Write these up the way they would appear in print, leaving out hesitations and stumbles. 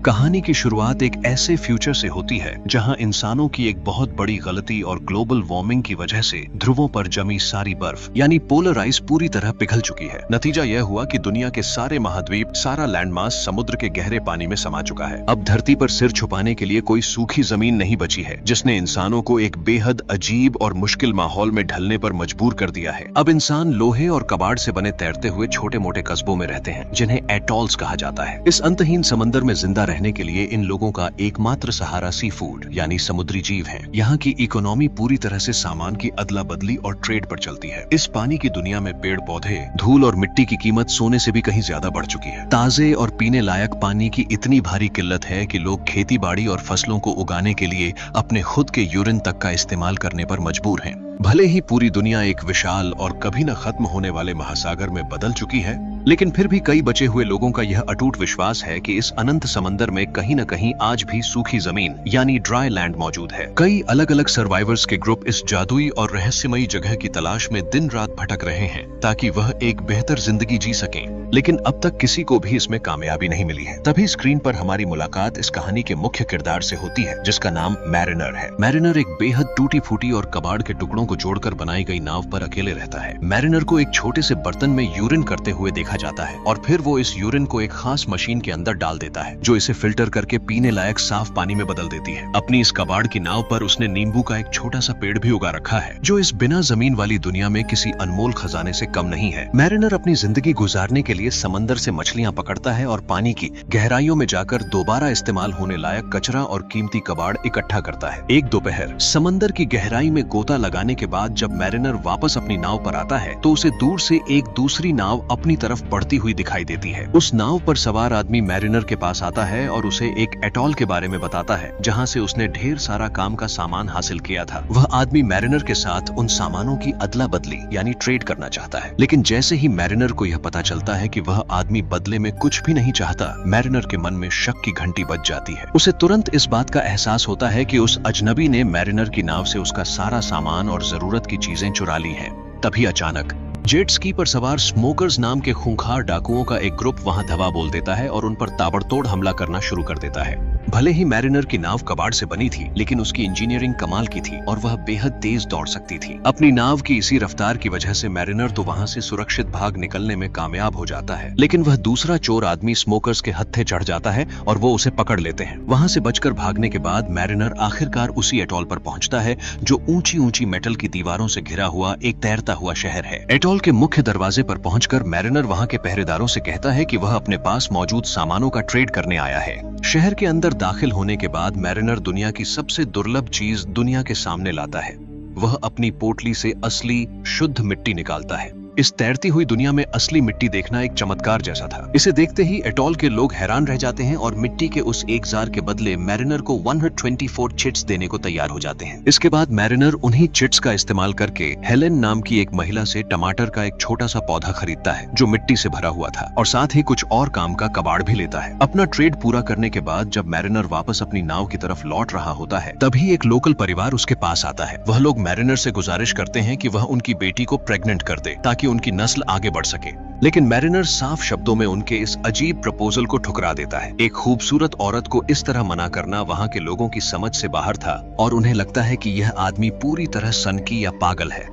कहानी की शुरुआत एक ऐसे फ्यूचर से होती है जहां इंसानों की एक बहुत बड़ी गलती और ग्लोबल वार्मिंग की वजह से ध्रुवों पर जमी सारी बर्फ यानी पोलर आइस पूरी तरह पिघल चुकी है। नतीजा यह हुआ कि दुनिया के सारे महाद्वीप, सारा लैंडमास समुद्र के गहरे पानी में समा चुका है। अब धरती पर सिर छुपाने के लिए कोई सूखी जमीन नहीं बची है, जिसने इंसानों को एक बेहद अजीब और मुश्किल माहौल में ढलने पर मजबूर कर दिया है। अब इंसान लोहे और कबाड़ से बने तैरते हुए छोटे मोटे कस्बों में रहते हैं, जिन्हें एटॉल्स कहा जाता है। इस अंतहीन समंदर में जिंदा रहने के लिए इन लोगों का एकमात्र सहारा सी फूड यानी समुद्री जीव है। यहाँ की इकोनॉमी पूरी तरह से सामान की अदला बदली और ट्रेड पर चलती है। इस पानी की दुनिया में पेड़ पौधे, धूल और मिट्टी की कीमत सोने से भी कहीं ज्यादा बढ़ चुकी है। ताजे और पीने लायक पानी की इतनी भारी किल्लत है कि लोग खेती बाड़ी और फसलों को उगाने के लिए अपने खुद के यूरिन तक का इस्तेमाल करने पर मजबूर हैं। भले ही पूरी दुनिया एक विशाल और कभी न खत्म होने वाले महासागर में बदल चुकी है, लेकिन फिर भी कई बचे हुए लोगों का यह अटूट विश्वास है कि इस अनंत समंदर में कहीं न कहीं आज भी सूखी जमीन यानी ड्राई लैंड मौजूद है। कई अलग अलग सर्वाइवर्स के ग्रुप इस जादुई और रहस्यमयी जगह की तलाश में दिन रात भटक रहे हैं ताकि वह एक बेहतर जिंदगी जी सकें, लेकिन अब तक किसी को भी इसमें कामयाबी नहीं मिली है। तभी स्क्रीन पर हमारी मुलाकात इस कहानी के मुख्य किरदार से होती है, जिसका नाम मैरिनर है। मैरिनर एक बेहद टूटी फूटी और कबाड़ के टुकड़ों को जोड़कर बनाई गई नाव पर अकेले रहता है। मैरिनर को एक छोटे से बर्तन में यूरिन करते हुए देखा जाता है और फिर वो इस यूरिन को एक खास मशीन के अंदर डाल देता है, जो इसे फिल्टर करके पीने लायक साफ पानी में बदल देती है। अपनी इस कबाड़ की नाव पर उसने नींबू का एक छोटा सा पेड़ भी उगा रखा है, जो इस बिना जमीन वाली दुनिया में किसी अनमोल खजाने से कम नहीं है। मैरिनर अपनी जिंदगी गुजारने के लिए समंदर से मछलियां पकड़ता है और पानी की गहराइयों में जाकर दोबारा इस्तेमाल होने लायक कचरा और कीमती कबाड़ इकट्ठा करता है। एक दोपहर समंदर की गहराई में गोता लगाने के बाद जब मैरिनर वापस अपनी नाव पर आता है तो उसे दूर से एक दूसरी नाव अपनी तरफ बढ़ती हुई दिखाई देती है। उस नाव पर सवार आदमी मैरिनर के पास आता है और उसे एक एटॉल के बारे में बताता है, जहां से उसने ढेर सारा काम का सामान हासिल किया था। वह आदमी मैरिनर के साथ उन सामानों की अदला बदली यानी ट्रेड करना चाहता है, लेकिन जैसे ही मैरिनर को यह पता चलता है कि वह आदमी बदले में कुछ भी नहीं चाहता, मैरिनर के मन में शक की घंटी बज जाती है। उसे तुरंत इस बात का एहसास होता है कि उस अजनबी ने मैरिनर की नाव से उसका सारा सामान और जरूरत की चीजें चुरा ली हैं। तभी अचानक जेट स्की पर सवार स्मोकर्स नाम के खूंखार डाकुओं का एक ग्रुप वहां धवा बोल देता है और उन पर ताबड़तोड़ हमला करना शुरू कर देता है। भले ही मैरिनर की नाव कबाड़ से बनी थी, लेकिन उसकी इंजीनियरिंग कमाल की थी और वह बेहद तेज दौड़ सकती थी। अपनी नाव की इसी रफ्तार की वजह से मैरिनर तो वहां से सुरक्षित भाग निकलने में कामयाब हो जाता है, लेकिन वह दूसरा चोर आदमी स्मोकर्स के हत्थे चढ़ जाता है और वो उसे पकड़ लेते हैं। वहां से बचकर भागने के बाद मैरिनर आखिरकार उसी एटॉल पर पहुंचता है, जो ऊंची ऊंची मेटल की दीवारों से घिरा हुआ एक तैरता हुआ शहर है। एटॉल के मुख्य दरवाजे पर पहुंचकर मैरिनर वहां के पहरेदारों से कहता है कि वह अपने पास मौजूद सामानों का ट्रेड करने आया है। शहर के अंदर दाखिल होने के बाद मैरिनर दुनिया की सबसे दुर्लभ चीज दुनिया के सामने लाता है। वह अपनी पोटली से असली शुद्ध मिट्टी निकालता है। इस तैरती हुई दुनिया में असली मिट्टी देखना एक चमत्कार जैसा था। इसे देखते ही एटॉल के लोग हैरान रह जाते हैं और मिट्टी के उस एक जार के बदले मैरिनर को 124 चिट्स देने को तैयार हो जाते हैं। इसके बाद मैरिनर उन्हीं चिट्स का इस्तेमाल करके हेलेन नाम की एक महिला से टमाटर का एक छोटा सा पौधा खरीदता है, जो मिट्टी से भरा हुआ था, और साथ ही कुछ और काम का कबाड़ भी लेता है। अपना ट्रेड पूरा करने के बाद जब मैरिनर वापस अपनी नाव की तरफ लौट रहा होता है, तभी एक लोकल परिवार उसके पास आता है। वह लोग मैरिनर से गुजारिश करते हैं कि वह उनकी बेटी को प्रेग्नेंट कर दे ताकि उनकी नस्ल आगे बढ़ सके, लेकिन मैरिनर साफ शब्दों में उनके इस अजीब प्रपोजल को ठुकरा देता है। एक खूबसूरत औरत को इस तरह मना करना वहां के लोगों की समझ से बाहर था और उन्हें लगता है कि यह आदमी पूरी तरह सनकी या पागल है।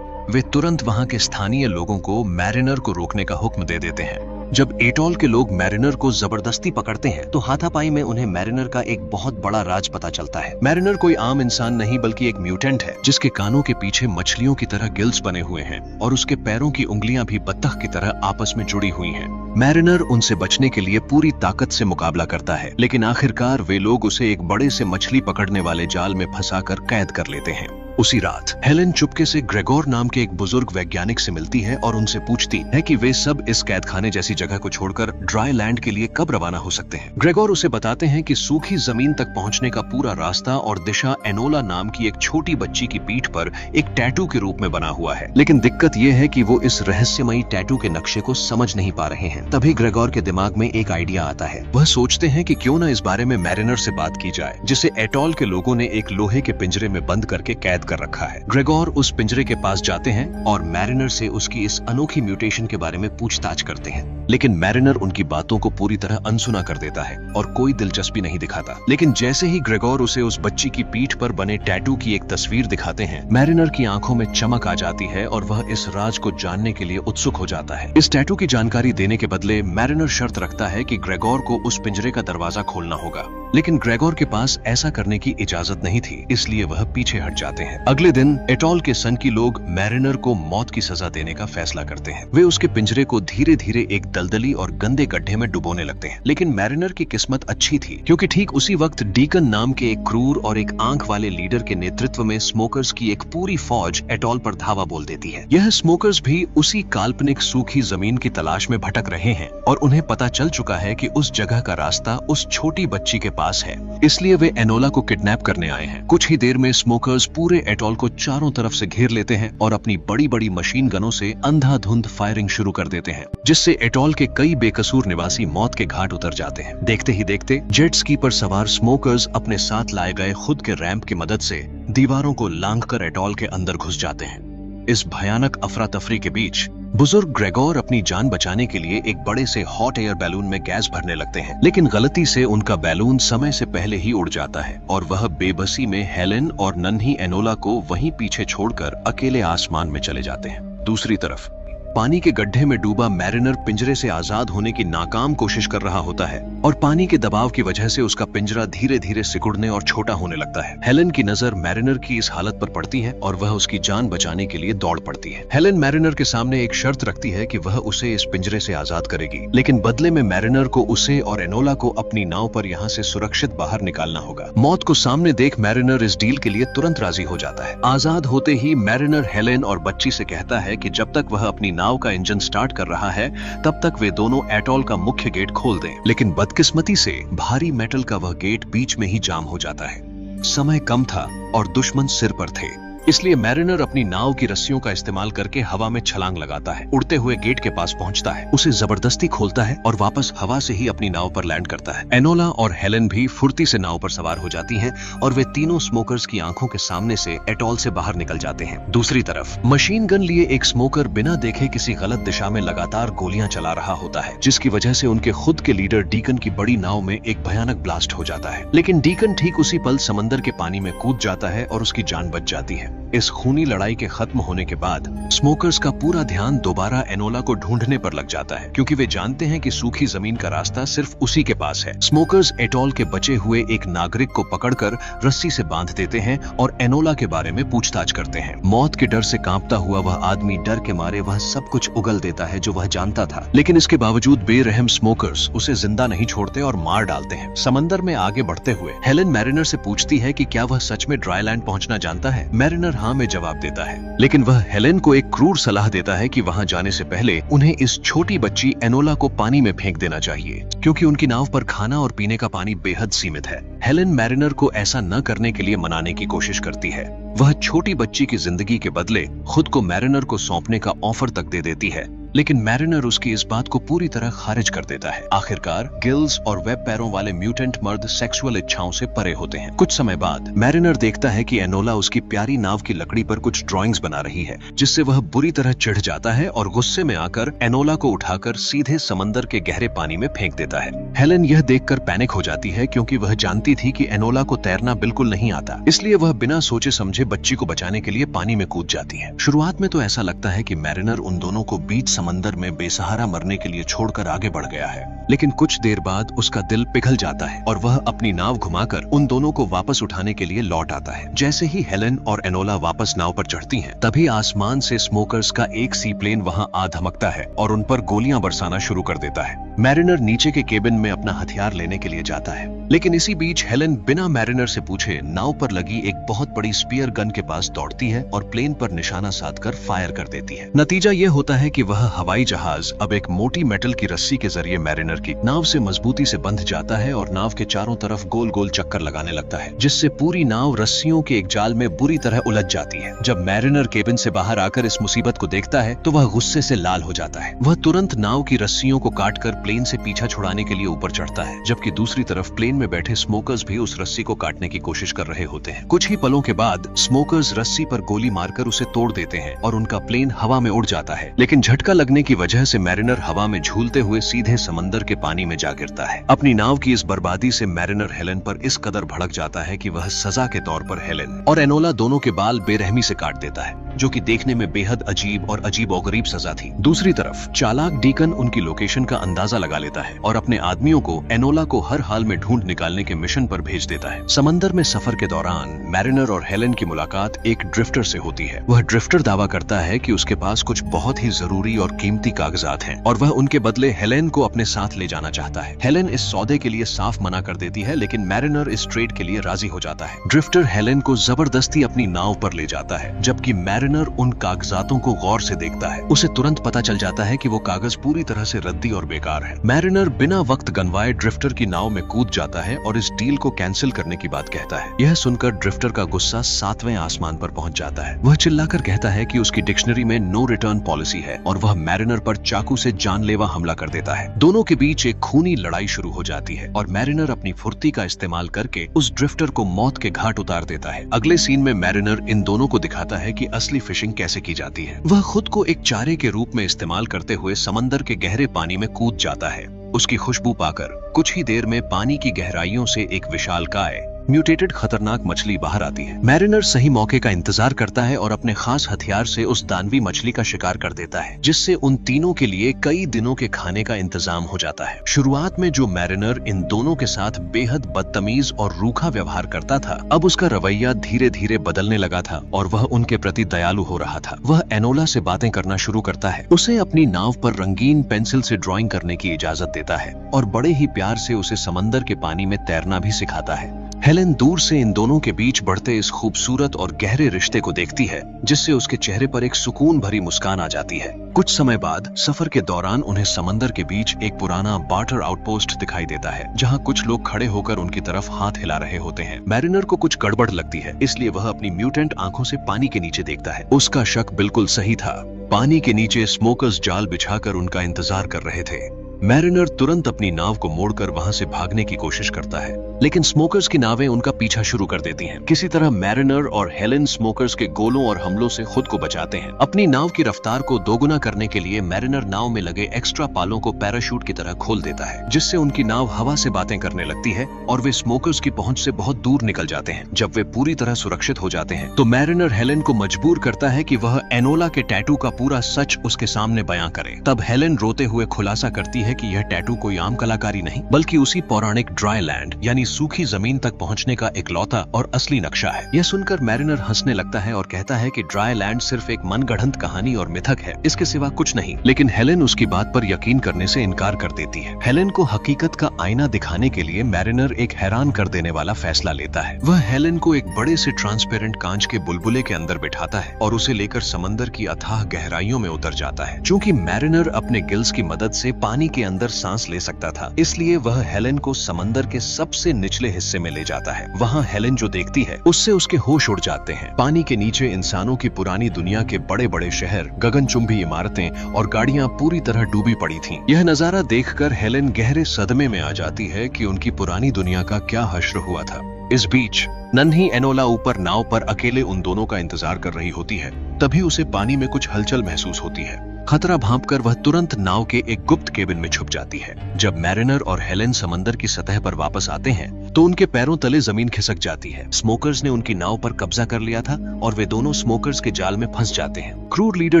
वे तुरंत वहां के स्थानीय लोगों को मैरिनर को रोकने का हुक्म दे देते हैं। जब एटॉल के लोग मैरिनर को जबरदस्ती पकड़ते हैं तो हाथापाई में उन्हें मैरिनर का एक बहुत बड़ा राज पता चलता है। मैरिनर कोई आम इंसान नहीं बल्कि एक म्यूटेंट है, जिसके कानों के पीछे मछलियों की तरह गिल्स बने हुए हैं और उसके पैरों की उंगलियां भी बत्तख की तरह आपस में जुड़ी हुई हैं। मैरिनर उनसे बचने के लिए पूरी ताकत से मुकाबला करता है, लेकिन आखिरकार वे लोग उसे एक बड़े से मछली पकड़ने वाले जाल में फंसाकर कैद कर लेते हैं। उसी रात हेलेन चुपके से ग्रेगोर नाम के एक बुजुर्ग वैज्ञानिक से मिलती है और उनसे पूछती है कि वे सब इस कैदखाने जैसी जगह को छोड़कर ड्राई लैंड के लिए कब रवाना हो सकते हैं। ग्रेगोर उसे बताते हैं कि सूखी जमीन तक पहुंचने का पूरा रास्ता और दिशा एनोला नाम की एक छोटी बच्ची की पीठ पर एक टैटू के रूप में बना हुआ है, लेकिन दिक्कत यह है कि वो इस रहस्यमयी टैटू के नक्शे को समझ नहीं पा रहे हैं। तभी ग्रेगोर के दिमाग में एक आइडिया आता है। वह सोचते हैं कि क्यों ना इस बारे में मैरिनर से बात की जाए, जिसे एटॉल के लोगों ने एक लोहे के पिंजरे में बंद करके कैद कर रखा है। ग्रेगोर उस पिंजरे के पास जाते हैं और मैरिनर से उसकी इस अनोखी म्यूटेशन के बारे में पूछताछ करते हैं, लेकिन मैरिनर उनकी बातों को पूरी तरह अनसुना कर देता है और कोई दिलचस्पी नहीं दिखाता। लेकिन जैसे ही ग्रेगोर उसे उस बच्ची की पीठ पर बने टैटू की एक तस्वीर दिखाते हैं, मैरिनर की आंखों में चमक आ जाती है और वह इस राज को जानने के लिए उत्सुक हो जाता है। इस टैटू की जानकारी देने के बदले मैरिनर शर्त रखता है कि ग्रेगोर को उस पिंजरे का दरवाजा खोलना होगा, लेकिन ग्रेगोर के पास ऐसा करने की इजाजत नहीं थी, इसलिए वह पीछे हट जाते हैं। अगले दिन एटॉल के सनकी लोग मैरिनर को मौत की सजा देने का फैसला करते हैं। वे उसके पिंजरे को धीरे धीरे एक दलदली और गंदे गड्ढे में डुबोने लगते हैं। लेकिन मैरिनर की किस्मत अच्छी थी, क्योंकि ठीक उसी वक्त डीकन नाम के एक क्रूर और एक आंख वाले लीडर के नेतृत्व में स्मोकर्स की एक पूरी फौज एटॉल पर धावा बोल देती है। यह स्मोकर्स भी उसी काल्पनिक सूखी जमीन की तलाश में भटक रहे हैं और उन्हें पता चल चुका है कि उस जगह का रास्ता उस छोटी बच्ची के पास है, इसलिए वे एनोला को किडनैप करने आए हैं। कुछ ही देर में स्मोकर्स पूरे एटॉल को चारों तरफ से घेर लेते हैं और अपनी बड़ी बड़ी मशीन गनों से अंधाधुंध फायरिंग शुरू कर देते हैं, जिससे एटॉल के कई बेकसूर निवासी मौत के घाट उतर जाते हैं। देखते ही देखते जेट स्की पर सवार स्मोकर्स अपने साथ लाए गए खुद के रैंप की मदद से दीवारों को लांघकर एटॉल के अंदर घुस जाते हैं। इस भयानक अफरा तफरी के बीच बुजुर्ग ग्रेगोर अपनी जान बचाने के लिए एक बड़े से हॉट एयर बैलून में गैस भरने लगते हैं, लेकिन गलती से उनका बैलून समय से पहले ही उड़ जाता है और वह बेबसी में हेलेन और नन्ही एनोला को वहीं पीछे छोड़कर अकेले आसमान में चले जाते हैं। दूसरी तरफ पानी के गड्ढे में डूबा मैरिनर पिंजरे से आजाद होने की नाकाम कोशिश कर रहा होता है और पानी के दबाव की वजह से उसका पिंजरा धीरे धीरे सिकुड़ने और छोटा होने लगता है। हेलेन की नजर मैरिनर की इस हालत पर पड़ती है और वह उसकी जान बचाने के लिए दौड़ पड़ती है। हेलेन मैरिनर के सामने एक शर्त रखती है कि वह उसे इस पिंजरे से आजाद करेगी, लेकिन बदले में मैरिनर को उसे और एनोला को अपनी नाव पर यहाँ से सुरक्षित बाहर निकालना होगा। मौत को सामने देख मैरिनर इस डील के लिए तुरंत राजी हो जाता है। आजाद होते ही मैरिनर हेलेन और बच्ची से कहता है कि जब तक वह अपनी नाव का इंजन स्टार्ट कर रहा है तब तक वे दोनों एटॉल का मुख्य गेट खोल दें, लेकिन बदकिस्मती से भारी मेटल का वह गेट बीच में ही जाम हो जाता है। समय कम था और दुश्मन सिर पर थे, इसलिए मैरिनर अपनी नाव की रस्सियों का इस्तेमाल करके हवा में छलांग लगाता है, उड़ते हुए गेट के पास पहुंचता है, उसे जबरदस्ती खोलता है और वापस हवा से ही अपनी नाव पर लैंड करता है। एनोला और हेलेन भी फुर्ती से नाव पर सवार हो जाती हैं और वे तीनों स्मोकर्स की आंखों के सामने से एटॉल से बाहर निकल जाते हैं। दूसरी तरफ मशीन गन लिए एक स्मोकर बिना देखे किसी गलत दिशा में लगातार गोलियां चला रहा होता है, जिसकी वजह से उनके खुद के लीडर डीकन की बड़ी नाव में एक भयानक ब्लास्ट हो जाता है। लेकिन डीकन ठीक उसी पल समंदर के पानी में कूद जाता है और उसकी जान बच जाती है। इस खूनी लड़ाई के खत्म होने के बाद स्मोकर्स का पूरा ध्यान दोबारा एनोला को ढूंढने पर लग जाता है, क्योंकि वे जानते हैं कि सूखी जमीन का रास्ता सिर्फ उसी के पास है। स्मोकर्स एटॉल के बचे हुए एक नागरिक को पकड़कर रस्सी से बांध देते हैं और एनोला के बारे में पूछताछ करते हैं। मौत के डर से कांपता हुआ वह आदमी डर के मारे वह सब कुछ उगल देता है जो वह जानता था, लेकिन इसके बावजूद बेरहम स्मोकर्स उसे जिंदा नहीं छोड़ते और मार डालते हैं। समंदर में आगे बढ़ते हुए हेलेन मैरिनर से पूछती है कि क्या वह सच में ड्राई लैंड पहुंचना जानता है। मैरिनर हाँ में जवाब देता है, लेकिन वह हेलेन को एक क्रूर सलाह देता है कि वहां जाने से पहले उन्हें इस छोटी बच्ची एनोला को पानी में फेंक देना चाहिए, क्योंकि उनकी नाव पर खाना और पीने का पानी बेहद सीमित है। हेलेन मैरिनर को ऐसा न करने के लिए मनाने की कोशिश करती है। वह छोटी बच्ची की जिंदगी के बदले खुद को मैरिनर को सौंपने का ऑफर तक दे देती है, लेकिन मैरिनर उसकी इस बात को पूरी तरह खारिज कर देता है। आखिरकार गिल्स और वेब पैरों वाले म्यूटेंट मर्द सेक्सुअल इच्छाओं से परे होते हैं। कुछ समय बाद मैरिनर देखता है कि एनोला उसकी प्यारी नाव की लकड़ी पर कुछ ड्राइंग्स बना रही है, जिससे वह बुरी तरह चिढ़ जाता है और गुस्से में आकर एनोला को उठाकर सीधे समंदर के गहरे पानी में फेंक देता है। हेलेन यह देखकर पैनिक हो जाती है, क्योंकि वह जानती थी कि एनोला को तैरना बिल्कुल नहीं आता, इसलिए वह बिना सोचे समझे बच्ची को बचाने के लिए पानी में कूद जाती है। शुरुआत में तो ऐसा लगता है कि मैरिनर उन दोनों को बीच समंदर में बेसहारा मरने के लिए छोड़कर आगे बढ़ गया है, लेकिन कुछ देर बाद उसका दिल पिघल जाता है और वह अपनी नाव घुमाकर उन दोनों को वापस उठाने के लिए लौट आता है। जैसे ही हेलेन और एनोला वापस नाव पर चढ़ती हैं, तभी आसमान से स्मोकर्स का एक सी प्लेन वहां आ धमकता है और उन पर गोलियां बरसाना शुरू कर देता है। मैरिनर नीचे के केबिन में अपना हथियार लेने के लिए जाता है, लेकिन इसी बीच हेलेन बिना मैरिनर से पूछे नाव पर लगी एक बहुत बड़ी स्पीयर गन के पास दौड़ती है और प्लेन पर निशाना साधकर फायर कर देती है। नतीजा यह होता है कि वह हवाई जहाज अब एक मोटी मेटल की रस्सी के जरिए मैरिनर की नाव से मजबूती से बंध जाता है और नाव के चारों तरफ गोल गोल चक्कर लगाने लगता है, जिससे पूरी नाव रस्सियों के एक जाल में बुरी तरह उलझ जाती है। जब मैरिनर केबिन से बाहर आकर इस मुसीबत को देखता है तो वह गुस्से से लाल हो जाता है। वह तुरंत नाव की रस्सियों को काटकर प्लेन से पीछा छुड़ाने के लिए ऊपर चढ़ता है, जबकि दूसरी तरफ प्लेन में बैठे स्मोकर्स भी उस रस्सी को काटने की कोशिश कर रहे होते हैं। कुछ ही पलों के बाद स्मोकर्स रस्सी पर गोली मारकर उसे तोड़ देते हैं और उनका प्लेन हवा में उड़ जाता है, लेकिन झटका लगने की वजह से मैरिनर हवा में झूलते हुए सीधे समंदर के पानी में जा गिरता है। अपनी नाव की इस बर्बादी से मैरिनर हेलेन पर इस कदर भड़क जाता है कि वह सजा के तौर पर हेलेन और एनोला दोनों के बाल बेरहमी से काट देता है, जो कि देखने में बेहद अजीब और अजीबोगरीब सजा थी। दूसरी तरफ चालाक डीकन उनकी लोकेशन का अंदाजा लगा लेता है और अपने आदमियों को एनोला को हर हाल में ढूंढ निकालने के मिशन पर भेज देता है। समंदर में सफर के दौरान मैरिनर और हेलेन की मुलाकात एक ड्रिफ्टर से होती है। वह ड्रिफ्टर दावा करता है कि उसके पास कुछ बहुत ही जरूरी और कीमती कागजात हैं और वह उनके बदले हेलेन को अपने साथ ले जाना चाहता है। हेलेन इस सौदे के लिए साफ मना कर देती है, लेकिन मैरिनर इस ट्रेड के लिए राजी हो जाता है। ड्रिफ्टर हेलेन को जबरदस्ती अपनी नाव पर ले जाता है, जबकि मैरिनर उन कागजातों को गौर से देखता है। उसे तुरंत पता चल जाता है कि वो कागज पूरी तरह से रद्दी और बेकार है। मैरिनर बिना वक्त गंवाए ड्रिफ्टर की नाव में कूद जाता है और इस डील को कैंसिल करने की बात कहता है। यह सुनकर ड्रिफ्टर का गुस्सा 7वें आसमान पर पहुंच जाता है। वह चिल्लाकर कहता है कि उसकी डिक्शनरी में नो रिटर्न पॉलिसी है और वह मैरिनर पर चाकू से जानलेवा हमला कर देता है। दोनों के बीच एक खूनी लड़ाई शुरू हो जाती है और मैरिनर अपनी फुर्ती का इस्तेमाल करके उस ड्रिफ्टर को मौत के घाट उतार देता है। अगले सीन में मैरिनर इन दोनों को दिखाता है कि असली फिशिंग कैसे की जाती है। वह खुद को एक चारे के रूप में इस्तेमाल करते हुए समंदर के गहरे पानी में कूद जाता है। उसकी खुशबू पाकर कुछ ही देर में पानी की गहराइयों से एक विशालकाय म्यूटेटेड खतरनाक मछली बाहर आती है। मैरिनर सही मौके का इंतजार करता है और अपने खास हथियार से उस दानवी मछली का शिकार कर देता है, जिससे उन तीनों के लिए कई दिनों के खाने का इंतजाम हो जाता है। शुरुआत में जो मैरिनर इन दोनों के साथ बेहद बदतमीज और रूखा व्यवहार करता था, अब उसका रवैया धीरे धीरे बदलने लगा था और वह उनके प्रति दयालु हो रहा था। वह एनोला से बातें करना शुरू करता है, उसे अपनी नाव पर रंगीन पेंसिल से ड्राइंग करने की इजाजत देता है और बड़े ही प्यार से उसे समंदर के पानी में तैरना भी सिखाता है। हेलेन दूर से इन दोनों के बीच बढ़ते इस खूबसूरत और गहरे रिश्ते को देखती है, जिससे उसके चेहरे पर एक सुकून भरी मुस्कान आ जाती है। कुछ समय बाद सफर के दौरान उन्हें समंदर के बीच एक पुराना बार्टर आउटपोस्ट दिखाई देता है, जहां कुछ लोग खड़े होकर उनकी तरफ हाथ हिला रहे होते हैं। मैरिनर को कुछ गड़बड़ लगती है, इसलिए वह अपनी म्यूटेंट आंखों से पानी के नीचे देखता है। उसका शक बिल्कुल सही था। पानी के नीचे स्मोकर्स जाल बिछाकर उनका इंतजार कर रहे थे। मैरिनर तुरंत अपनी नाव को मोड़कर वहां से भागने की कोशिश करता है, लेकिन स्मोकर्स की नावें उनका पीछा शुरू कर देती हैं। किसी तरह मैरिनर और हेलेन स्मोकर्स के गोलों और हमलों से खुद को बचाते हैं। अपनी नाव की रफ्तार को दोगुना करने के लिए मैरिनर नाव में लगे एक्स्ट्रा पालों को पैराशूट की तरह खोल देता है, जिससे उनकी नाव हवा से बातें करने लगती है और वे स्मोकर्स की पहुंच से बहुत दूर निकल जाते हैं। जब वे पूरी तरह सुरक्षित हो जाते हैं तो मैरिनर हेलेन को मजबूर करता है कि वह एनोला के टैटू का पूरा सच उसके सामने बयां करे। तब हेलेन रोते हुए खुलासा करती है कि यह टैटू कोई आम कलाकारी नहीं, बल्कि उसी पौराणिक ड्राई लैंड यानी सूखी जमीन तक पहुंचने का इकलौता और असली नक्शा है। यह सुनकर मैरिनर हंसने लगता है और कहता है कि ड्राई लैंड सिर्फ एक मनगढ़ंत कहानी और मिथक है, इसके सिवा कुछ नहीं। लेकिन हेलेन उसकी बात पर यकीन करने से इनकार कर देती है। हेलेन को हकीकत का आईना दिखाने के लिए मैरिनर एक हैरान कर देने वाला फैसला लेता है। वह हेलेन को एक बड़े से ट्रांसपेरेंट कांच के बुलबुले के अंदर बिठाता है और उसे लेकर समंदर की अथाह गहराइयों में उतर जाता है। चूंकि मैरिनर अपने गिल्स की मदद से पानी के अंदर सांस ले सकता था, इसलिए वह हेलेन को समंदर के सबसे निचले हिस्से में ले जाता है। वहां हेलेन जो देखती है उससे उसके होश उड़ जाते हैं। पानी के नीचे इंसानों की पुरानी दुनिया के बड़े बड़े शहर, गगनचुंबी इमारतें और गाड़ियां पूरी तरह डूबी पड़ी थीं। यह नजारा देखकर हेलेन गहरे सदमे में आ जाती है कि उनकी पुरानी दुनिया का क्या हश्र हुआ था। इस बीच नन्ही एनोला ऊपर नाव पर अकेले उन दोनों का इंतजार कर रही होती है। तभी उसे पानी में कुछ हलचल महसूस होती है। खतरा भांपकर वह तुरंत नाव के एक गुप्त केबिन में छुप जाती है। जब मैरिनर और हेलेन समंदर की सतह पर वापस आते हैं तो उनके पैरों तले जमीन खिसक जाती है। स्मोकर्स ने उनकी नाव पर कब्जा कर लिया था और वे दोनों स्मोकर्स के जाल में फंस जाते हैं। क्रूर लीडर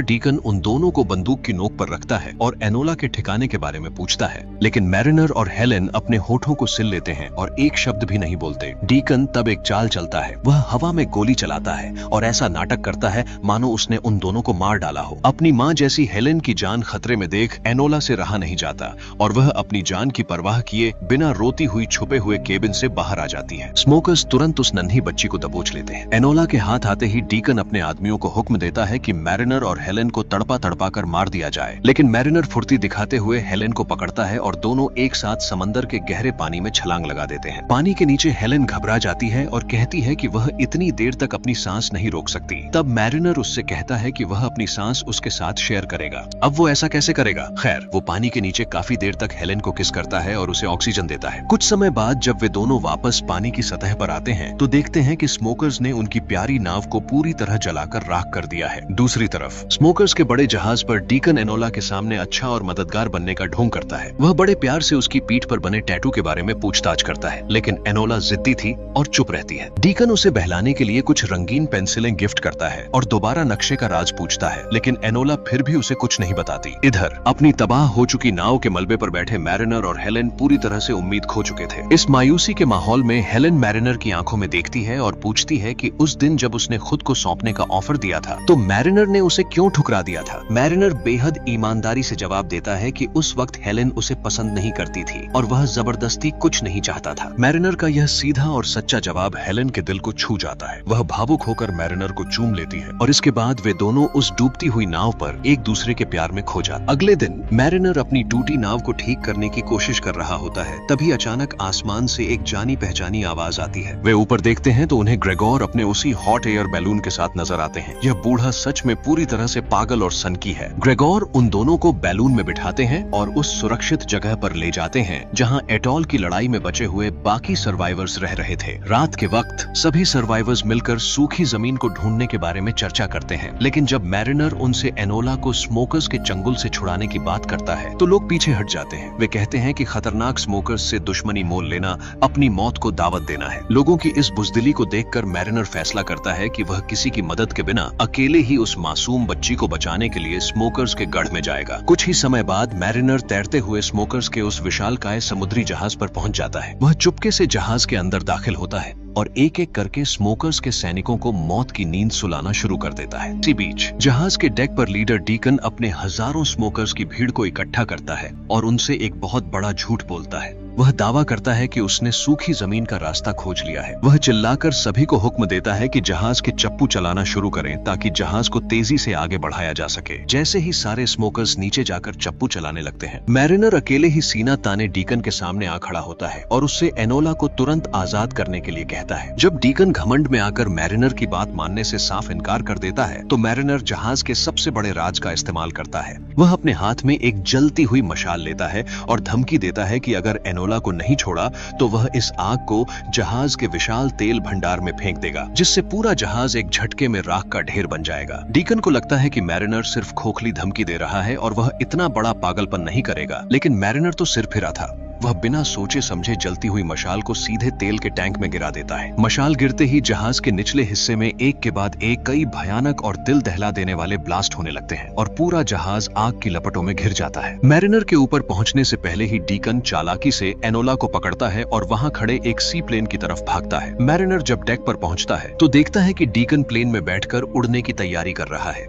डीकन उन दोनों को बंदूक की नोक पर रखता है और एनोला के ठिकाने के बारे में पूछता है, लेकिन मैरिनर और हेलेन अपने होठों को सिल लेते हैं और एक शब्द भी नहीं बोलते। डीकन तब एक चाल चलता है। वह हवा में गोली चलाता है और ऐसा नाटक करता है मानो उसने उन दोनों को मार डाला हो। अपनी माँ जैसी हेलेन की जान खतरे में देख एनोला से रहा नहीं जाता और वह अपनी जान की परवाह किए बिना रोती हुई छुपे हुए केबिन से बाहर आ जाती है। स्मोकर्स तुरंत उस नन्ही बच्ची को दबोच लेते हैं। एनोला के हाथ आते ही डीकन अपने आदमियों को हुक्म देता है कि मैरिनर और हेलेन को तड़पा तड़पा कर मार दिया जाए, लेकिन मैरिनर फुर्ती दिखाते हुए हेलेन को पकड़ता है और दोनों एक साथ समंदर के गहरे पानी में छलांग लगा देते हैं। पानी के नीचे हेलेन घबरा जाती है और कहती है कि वह इतनी देर तक अपनी सांस नहीं रोक सकती। तब मैरिनर उससे कहता है कि वह अपनी सांस उसके साथ शेयर करेगा। अब वो ऐसा कैसे करेगा? खैर, वो पानी के नीचे काफी देर तक हेलेन को किस करता है और उसे ऑक्सीजन देता है। कुछ समय बाद जब वे दोनों वापस पानी की सतह पर आते हैं तो देखते हैं कि स्मोकर्स ने उनकी प्यारी नाव को पूरी तरह जलाकर राख कर दिया है। दूसरी तरफ स्मोकर्स के बड़े जहाज पर डीकन एनोला के सामने अच्छा और मददगार बनने का ढोंग करता है। वह बड़े प्यार से उसकी पीठ पर बने टैटू के बारे में पूछताछ करता है, लेकिन एनोला जिद्दी थी और चुप रहती है। डीकन उसे बहलाने के लिए कुछ रंगीन पेंसिलें गिफ्ट करता है और दोबारा नक्शे का राज पूछता है, लेकिन एनोला फिर भी उसे कुछ नहीं बताती। इधर अपनी तबाह हो चुकी नाव के मलबे पर बैठे मैरिनर और हेलेन पूरी तरह से उम्मीद खो चुके थे। इस मायूसी के माहौल में हेलेन मैरिनर की आंखों में देखती है और पूछती है कि उस दिन जब उसने खुद को सौंपने का ऑफर दिया था तो मैरिनर ने उसे क्यों ठुकरा दिया था। मैरिनर बेहद ईमानदारी से जवाब देता है कि उस वक्त हेलेन उसे पसंद नहीं करती थी और वह जबरदस्ती कुछ नहीं चाहता था। मैरिनर का यह सीधा और सच्चा जवाब हेलेन के दिल को छू जाता है। वह भावुक होकर मैरिनर को चूम लेती है और इसके बाद वे दोनों उस डूबती हुई नाव पर एक दूसरे के प्यार में खो जाते। अगले दिन मैरिनर अपनी टूटी नाव को ठीक करने की कोशिश कर रहा होता है, तभी अचानक आसमान से एक जानी पहचानी आवाज आती है। वे ऊपर देखते हैं तो उन्हें ग्रेगोर अपने उसी हॉट एयर बैलून के साथ नजर आते हैं। यह बूढ़ा सच में पूरी तरह से पागल और सनकी है। ग्रेगोर उन दोनों को बैलून में बिठाते हैं और उस सुरक्षित जगह पर ले जाते हैं जहां एटॉल की लड़ाई में बचे हुए बाकी सर्वाइवर्स रह रहे थे। रात के वक्त सभी सर्वाइवर्स मिलकर सूखी जमीन को ढूंढने के बारे में चर्चा करते हैं, लेकिन जब मैरिनर उनसे एनोला को स्मोकर्स के चंगुल से छुड़ाने की बात करता है तो लोग पीछे हट जाते हैं। वे कहते हैं कि खतरनाक स्मोकर्स से दुश्मनी मोल लेना अपनी मौत को दावत देना है। लोगों की इस बुजदिली को देखकर मैरिनर फैसला करता है कि वह किसी की मदद के बिना अकेले ही उस मासूम बच्ची को बचाने के लिए स्मोकर्स के गढ़ में जाएगा। कुछ ही समय बाद मैरिनर तैरते हुए स्मोकर्स के उस विशालकाय समुद्री जहाज पर पहुंच जाता है। वह चुपके से जहाज के अंदर दाखिल होता है और एक एक करके स्मोकर्स के सैनिकों को मौत की नींद सुलाना शुरू कर देता है। इसी बीच जहाज के डेक पर लीडर डीकन अपने हजारों स्मोकर्स की भीड़ को इकट्ठा करता है और उनसे एक बहुत बड़ा झूठ बोलता है। वह दावा करता है कि उसने सूखी जमीन का रास्ता खोज लिया है। वह चिल्लाकर सभी को हुक्म देता है कि जहाज के चप्पू चलाना शुरू करें ताकि जहाज को तेजी से आगे बढ़ाया जा सके। जैसे ही सारे स्मोकर्स नीचे जाकर चप्पू चलाने लगते हैं, मैरिनर अकेले ही सीना ताने डीकन के सामने आ खड़ा होता है और उससे एनोला को तुरंत आजाद करने के लिए कहता है। जब डीकन घमंड में आकर मैरिनर की बात मानने से साफ इनकार कर देता है तो मैरिनर जहाज के सबसे बड़े राज का इस्तेमाल करता है। वह अपने हाथ में एक जलती हुई मशाल लेता है और धमकी देता है कि अगर एनोला को नहीं छोड़ा तो वह इस आग को जहाज के विशाल तेल भंडार में फेंक देगा, जिससे पूरा जहाज एक झटके में राख का ढेर बन जाएगा। डीकन को लगता है कि मैरिनर सिर्फ खोखली धमकी दे रहा है और वह इतना बड़ा पागलपन नहीं करेगा, लेकिन मैरिनर तो सिर फिरा था। वह बिना सोचे समझे जलती हुई मशाल को सीधे तेल के टैंक में गिरा देता है। मशाल गिरते ही जहाज के निचले हिस्से में एक के बाद एक कई भयानक और दिल दहला देने वाले ब्लास्ट होने लगते हैं और पूरा जहाज आग की लपटों में घिर जाता है। मैरिनर के ऊपर पहुंचने से पहले ही डीकन चालाकी से एनोला को पकड़ता है और वहां खड़े एक सी प्लेन की तरफ भागता है। मैरिनर जब डेक पर पहुंचता है तो देखता है कि डीकन प्लेन में बैठकर उड़ने की तैयारी कर रहा है।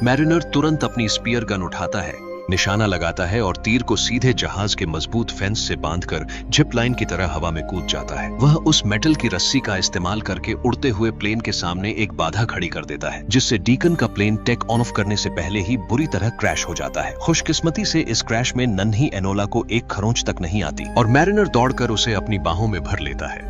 मैरिनर तुरंत अपनी स्पीयर गन उठाता है, निशाना लगाता है और तीर को सीधे जहाज के मजबूत फेंस से बांधकर जिप लाइन की तरह हवा में कूद जाता है। वह उस मेटल की रस्सी का इस्तेमाल करके उड़ते हुए प्लेन के सामने एक बाधा खड़ी कर देता है, जिससे डीकन का प्लेन टेक ऑन ऑफ करने से पहले ही बुरी तरह क्रैश हो जाता है। खुशकिस्मती से इस क्रैश में नन्ही एनोला को एक खरोंच तक नहीं आती और मैरिनर दौड़कर उसे अपनी बाहों में भर लेता है।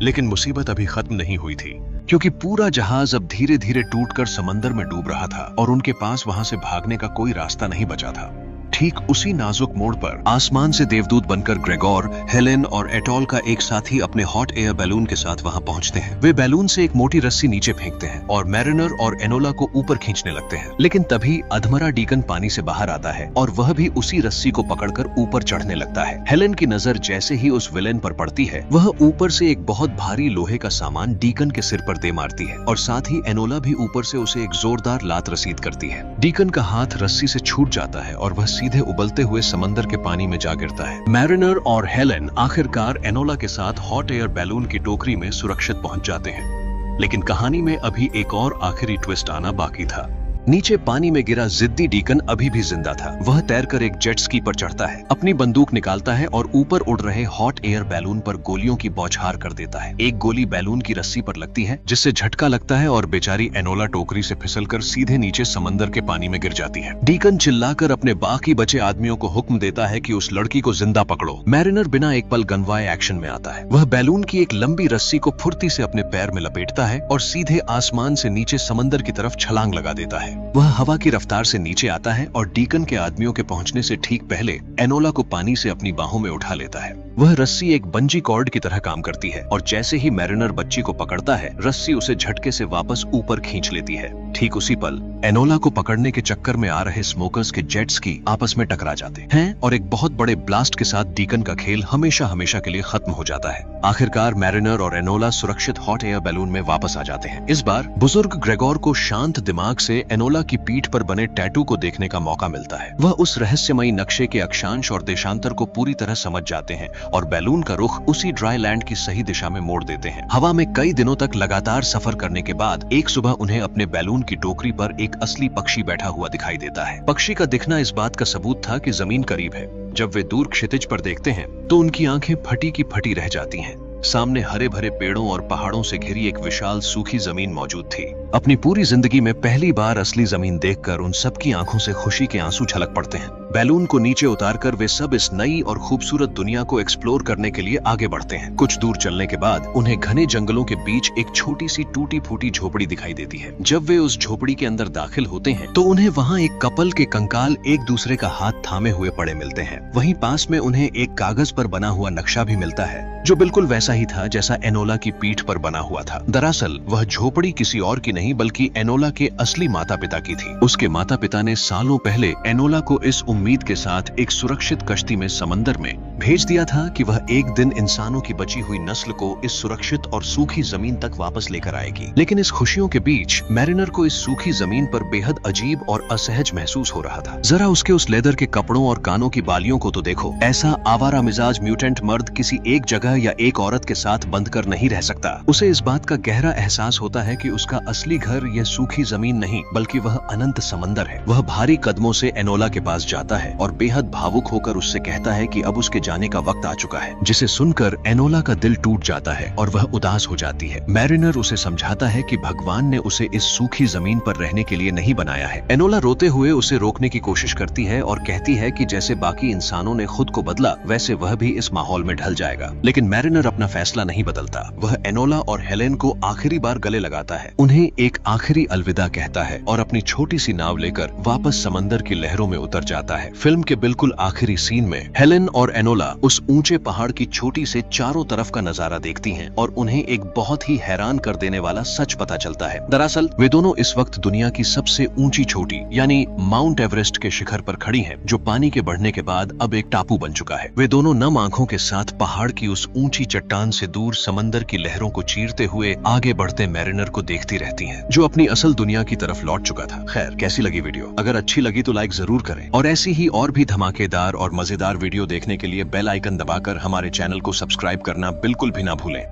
लेकिन मुसीबत अभी खत्म नहीं हुई थी, क्योंकि पूरा जहाज अब धीरे धीरे टूटकर समंदर में डूब रहा था और उनके पास वहां से भागने का कोई रास्ता नहीं बचा था। ठीक उसी नाजुक मोड़ पर आसमान से देवदूत बनकर ग्रेगोर, हेलेन और एटॉल का एक साथी अपने हॉट एयर बैलून के साथ वहां पहुंचते हैं। वे बैलून से एक मोटी रस्सी नीचे फेंकते हैं और मैरिनर और एनोला को ऊपर खींचने लगते हैं, लेकिन तभी अधमरा डीकन पानी से बाहर आता है और वह भी उसी रस्सी को पकड़कर ऊपर चढ़ने लगता है। हेलेन की नजर जैसे ही उस विलेन पर पड़ती है, वह ऊपर से एक बहुत भारी लोहे का सामान डीकन के सिर पर दे मारती है और साथ ही एनोला भी ऊपर से उसे एक जोरदार लात रसीद करती है। डीकन का हाथ रस्सी से छूट जाता है और वह सीधे उबलते हुए समंदर के पानी में जा गिरता है। मैरिनर और हेलेन आखिरकार एनोला के साथ हॉट एयर बैलून की टोकरी में सुरक्षित पहुंच जाते हैं, लेकिन कहानी में अभी एक और आखिरी ट्विस्ट आना बाकी था। नीचे पानी में गिरा जिद्दी डीकन अभी भी जिंदा था। वह तैरकर एक जेट स्की पर चढ़ता है, अपनी बंदूक निकालता है और ऊपर उड़ रहे हॉट एयर बैलून पर गोलियों की बौछार कर देता है। एक गोली बैलून की रस्सी पर लगती है, जिससे झटका लगता है और बेचारी एनोला टोकरी से फिसलकर सीधे नीचे समंदर के पानी में गिर जाती है। डीकन चिल्लाकर अपने बाकी बचे आदमियों को हुक्म देता है कि उस लड़की को जिंदा पकड़ो। मैरिनर बिना एक पल गनवाए एक्शन में आता है। वह बैलून की एक लंबी रस्सी को फुर्ती से अपने पैर में लपेटता है और सीधे आसमान से नीचे समंदर की तरफ छलांग लगा देता है। वह हवा की रफ्तार से नीचे आता है और डीकन के आदमियों के पहुंचने से ठीक पहले एनोला को पानी से अपनी बाहों में उठा लेता है। वह रस्सी एक बंजी कॉर्ड की तरह काम करती है और जैसे ही मैरिनर बच्ची को पकड़ता है, रस्सी उसे झटके से वापस ऊपर खींच लेती है। ठीक उसी पल एनोला को पकड़ने के चक्कर में आ रहे स्मोकर्स के जेट स्की आपस में टकरा जाते हैं और एक बहुत बड़े ब्लास्ट के साथ डीकन का खेल हमेशा हमेशा के लिए खत्म हो जाता है। आखिरकार मैरिनर और एनोला सुरक्षित हॉट एयर बैलून में वापस आ जाते हैं। इस बार बुजुर्ग ग्रेगोर को शांत दिमाग से एनोला की पीठ पर बने टैटू को देखने का मौका मिलता है। वह उस रहस्यमयी नक्शे के अक्षांश और देशांतर को पूरी तरह समझ जाते हैं और बैलून का रुख उसी ड्राई लैंड की सही दिशा में मोड़ देते हैं। हवा में कई दिनों तक लगातार सफर करने के बाद एक सुबह उन्हें अपने बैलून की टोकरी पर एक असली पक्षी बैठा हुआ दिखाई देता है। पक्षी का दिखना इस बात का सबूत था कि जमीन करीब है। जब वे दूर क्षितिज पर देखते हैं तो उनकी आंखें फटी की फटी रह जाती हैं। सामने हरे भरे पेड़ों और पहाड़ों से घिरी एक विशाल सूखी जमीन मौजूद थी। अपनी पूरी जिंदगी में पहली बार असली जमीन देखकर उन सबकी आंखों से खुशी के आंसू छलक पड़ते हैं। बैलून को नीचे उतारकर वे सब इस नई और खूबसूरत दुनिया को एक्सप्लोर करने के लिए आगे बढ़ते हैं। कुछ दूर चलने के बाद उन्हें घने जंगलों के बीच एक छोटी सी टूटी फूटी झोपड़ी दिखाई देती है। जब वे उस झोपड़ी के अंदर दाखिल होते हैं तो उन्हें वहाँ एक कपल के कंकाल एक दूसरे का हाथ थामे हुए पड़े मिलते हैं। वहीं पास में उन्हें एक कागज पर बना हुआ नक्शा भी मिलता है, जो बिल्कुल वैसा ही था जैसा एनोला की पीठ पर बना हुआ था। दरअसल वह झोपड़ी किसी और की नहीं बल्कि एनोला के असली माता पिता की थी। उसके माता पिता ने सालों पहले एनोला को इस उम्मीद के साथ एक सुरक्षित कश्ती में समंदर में भेज दिया था कि वह एक दिन इंसानों की बची हुई नस्ल को इस सुरक्षित और सूखी जमीन तक वापस लेकर आएगी। लेकिन इस खुशियों के बीच मैरिनर को इस सूखी जमीन पर बेहद अजीब और असहज महसूस हो रहा था। जरा उसके उस लेदर के कपड़ों और कानों की बालियों को तो देखो। ऐसा आवारा मिजाज म्यूटेंट मर्द किसी एक जगह या एक औरत के साथ बंद कर नहीं रह सकता। उसे इस बात का गहरा एहसास होता है कि उसका असली घर यह सूखी जमीन नहीं बल्कि वह अनंत समंदर है। वह भारी कदमों से एनोला के पास जाता है और बेहद भावुक होकर उससे कहता है कि अब उसके जाने का वक्त आ चुका है, जिसे सुनकर एनोला का दिल टूट जाता है और वह उदास हो जाती है। मैरिनर उसे समझाता है कि भगवान ने उसे इस सूखी जमीन पर रहने के लिए नहीं बनाया है। एनोला रोते हुए उसे रोकने की कोशिश करती है और कहती है कि जैसे बाकी इंसानों ने खुद को बदला वैसे वह भी इस माहौल में ढल जाएगा। लेकिन मैरिनर अपना फैसला नहीं बदलता। वह एनोला और हेलेन को आखिरी बार गले लगाता है, उन्हें एक आखिरी अलविदा कहता है और अपनी छोटी सी नाव लेकर वापस समंदर की लहरों में उतर जाता है। फिल्म के बिल्कुल आखिरी सीन में हेलेन और एनोला उस ऊंचे पहाड़ की चोटी से चारों तरफ का नजारा देखती हैं और उन्हें एक बहुत ही हैरान कर देने वाला सच पता चलता है। दरअसल वे दोनों इस वक्त दुनिया की सबसे ऊंची चोटी यानी माउंट एवरेस्ट के शिखर पर खड़ी हैं, जो पानी के बढ़ने के बाद अब एक टापू बन चुका है। वे दोनों नम आंखों के साथ पहाड़ की उस ऊंची चट्टान से दूर समंदर की लहरों को चीरते हुए आगे बढ़ते मैरिनर को देखती रहती हैं, जो अपनी असल दुनिया की तरफ लौट चुका था। खैर, कैसी लगी वीडियो? अगर अच्छी लगी तो लाइक जरूर करें और ऐसी ही और भी धमाकेदार और मजेदार वीडियो देखने के लिए बेल आइकन दबाकर हमारे चैनल को सब्सक्राइब करना बिल्कुल भी ना भूलें।